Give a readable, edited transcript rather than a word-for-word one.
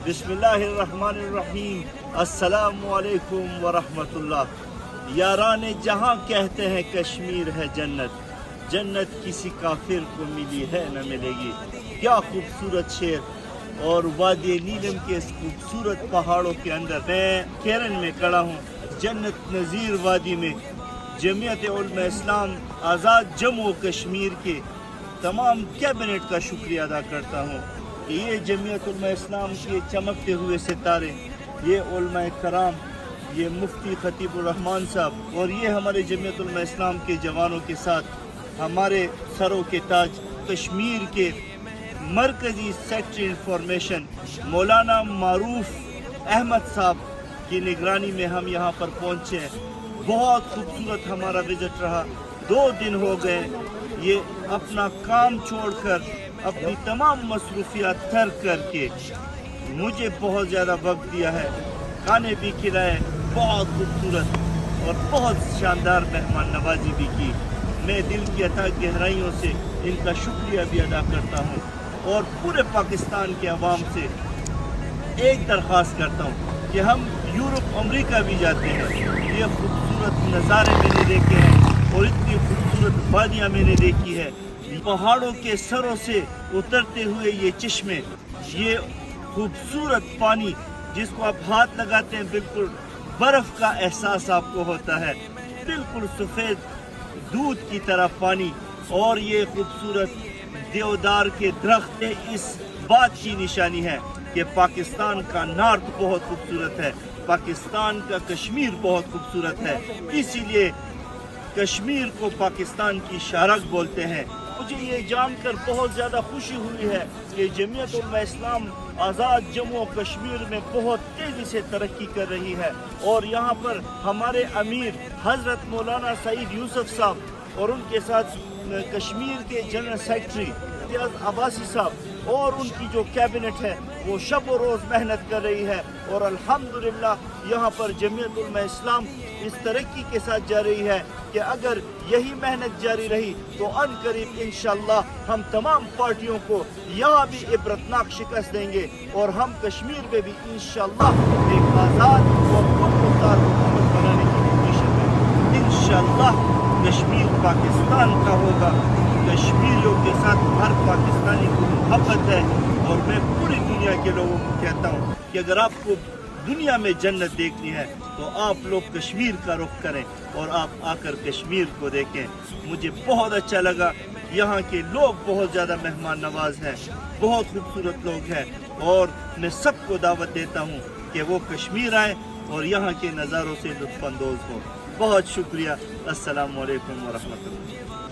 बिस्मिल्लाहिर्रहमानिर्रहीम। अस्सलामु अलैकुम वरहमत उल्लाह। यारान जहाँ कहते हैं कश्मीर है जन्नत, जन्नत किसी काफिर को मिली है न मिलेगी। क्या खूबसूरत शेर। और वादी नीलम के इस खूबसूरत पहाड़ों के अंदर मैं केरन में खड़ा हूँ, जन्नत नज़ीर वादी में। जमीयत उलमा इस्लाम आज़ाद जम्मू कश्मीर के तमाम कैबिनेट का शुक्रिया अदा करता हूँ कि ये जमीयत उलमा इस्लाम के चमकते हुए सितारे, ये उलमा कराम, ये मुफ्ती खतीबुर रहमान साहब और ये हमारे जमीयत उलमा इस्लाम के जवानों के साथ हमारे सरों के ताज कश्मीर के मरकज़ी सेक्रेटरी इंफॉर्मेशन मौलाना मारूफ अहमद साहब की निगरानी में हम यहाँ पर पहुँचे हैं। बहुत खूबसूरत हमारा विज़िट रहा। 2 दिन हो गए ये अपना काम छोड़कर अपनी तमाम मसरूफियात तर्क करके मुझे बहुत ज़्यादा वक्त दिया है, खाने भी खिलाए, बहुत खूबसूरत और बहुत शानदार मेहमान नवाजी भी की। मैं दिल की अथाह गहराइयों से इनका शुक्रिया भी अदा करता हूँ और पूरे पाकिस्तान के अवाम से एक दरख्वास्त करता हूँ कि हम यूरोप अमेरिका भी जाते हैं, ये खूबसूरत नज़ारे मैंने देखे हैं और इतनी खूबसूरत वादियाँ मैंने देखी है। पहाड़ों के सरों से उतरते हुए ये चश्मे, ये खूबसूरत पानी जिसको आप हाथ लगाते हैं बिल्कुल बर्फ़ का एहसास आपको होता है, बिल्कुल सफ़ेद दूध की तरह पानी। और ये खूबसूरत देवदार के दरख्त इस बात की निशानी है कि पाकिस्तान का नॉर्थ बहुत खूबसूरत है, पाकिस्तान का कश्मीर बहुत खूबसूरत है। इसीलिए कश्मीर को पाकिस्तान की शारक बोलते हैं। मुझे ये जानकर बहुत ज़्यादा खुशी हुई है कि जमीयत उलमा इस्लाम आज़ाद जम्मू और कश्मीर में बहुत तेज़ी से तरक्की कर रही है और यहाँ पर हमारे अमीर हज़रत मौलाना सईद यूसुफ साहब और उनके साथ कश्मीर के जनरल सेक्रेटरी इम्तियाज़ अब्बासी साहब और उनकी जो कैबिनेट है वो शब व रोज़ मेहनत कर रही है और अल्हम्दुलिल्लाह यहाँ पर जमीयत उलमा इस्लाम इस तरक्की के साथ जा रही है कि अगर यही मेहनत जारी रही तो अनकरीब इंशाअल्लाह हम तमाम पार्टियों को यहाँ भी इबरतनाक शिकस्त देंगे और हम कश्मीर में भी इंशाअल्लाह एक आज़ाद और खुदमुख्तार हुकूमत बनाने की कोशिश में इंशाअल्लाह कश्मीर पाकिस्तान का होगा। कश्मीरियों के साथ हर पाकिस्तानी को मोहब्बत है और मैं पूरी दुनिया के लोगों को कहता हूँ कि अगर आपको दुनिया में जन्नत देखनी है तो आप लोग कश्मीर का रुख करें और आप आकर कश्मीर को देखें। मुझे बहुत अच्छा लगा, यहाँ के लोग बहुत ज़्यादा मेहमान नवाज हैं, बहुत खूबसूरत लोग हैं और मैं सबको दावत देता हूँ कि वो कश्मीर आएँ और यहाँ के नज़ारों से लुत्फ़ अंदोज़ हो। बहुत शुक्रिया। अस्सलामु अलैकुम वरहमतुल्लाह।